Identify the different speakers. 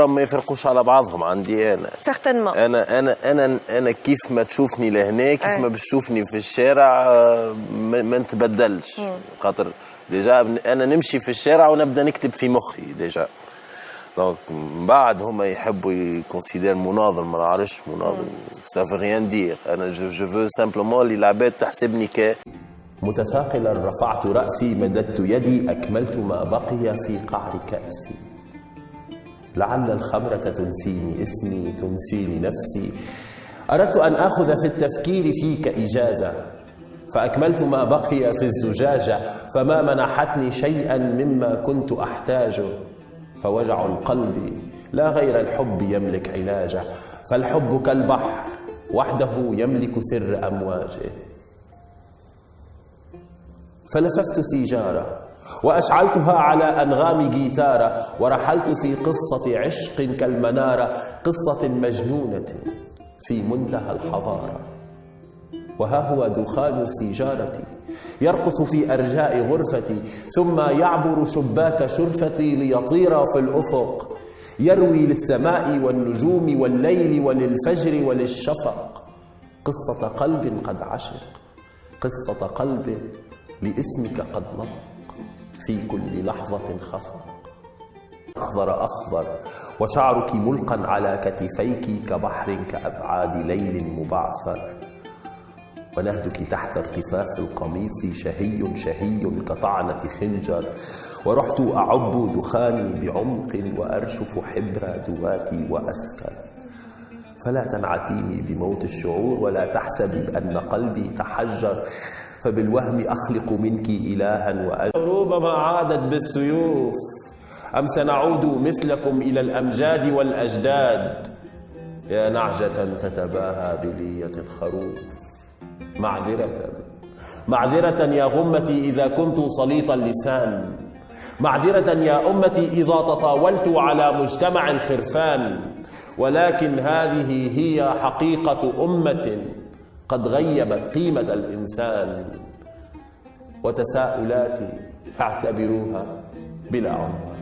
Speaker 1: ما يفرقوش على بعضهم عندي انا.
Speaker 2: سيغتينمون
Speaker 1: انا كيف ما تشوفني لهنا كيف ما بتشوفني في الشارع ما نتبدلش. خاطر ديجا انا نمشي في الشارع ونبدا نكتب في مخي ديجا. دونك من بعد هما يحبوا يكونسيدير مناضل، ما نعرفش مناضل سافي ريان دير. انا جو فو سامبلومون اللي العباد تحسبني ك
Speaker 3: متثاقلا رفعت رأسي، مددت يدي، أكملت ما بقي في قعر كأسي. لعل الخمرة تنسيني اسمي، تنسيني نفسي. أردت أن آخذ في التفكير فيك إجازة، فأكملت ما بقي في الزجاجة، فما منحتني شيئا مما كنت أحتاجه. فوجع القلب لا غير الحب يملك علاجه، فالحب كالبحر وحده يملك سر أمواجه. فلففت سيجارة وأشعلتها على أنغام جيتارة، ورحلت في قصة عشق كالمنارة، قصة مجنونة في منتهى الحضارة. وها هو دخان سيجارتي يرقص في أرجاء غرفتي، ثم يعبر شباك شرفتي ليطير في الأفق، يروي للسماء والنجوم والليل وللفجر وللشفق. قصة قلب قد عشق، قصة قلب لاسمك قد نطق، في كل لحظة خفق. أخضر أخضر وشعرك ملقا على كتفيك، كبحر كأبعاد ليل مبعثر. ونهدك تحت ارتفاف القميص شهي شهي كطعنة خنجر. ورحت أعب دخاني بعمق وأرشف حبر دواتي وأسكر. فلا تنعتيني بموت الشعور، ولا تحسبي أن قلبي تحجر، فبالوهم أخلق منك إلها ربما عادت بالسيوف، أم سنعود مثلكم إلى الأمجاد والأجداد. يا نعجة تتباهى بلية الخروف، معذرة يا غمتي إذا كنت سليط اللسان، معذرة يا أمتي إذا تطاولت على مجتمع الخرفان. ولكن هذه هي حقيقة أمة قد غيبت قيمة الإنسان، وتساؤلاتي اعتبروها بلا عنوان.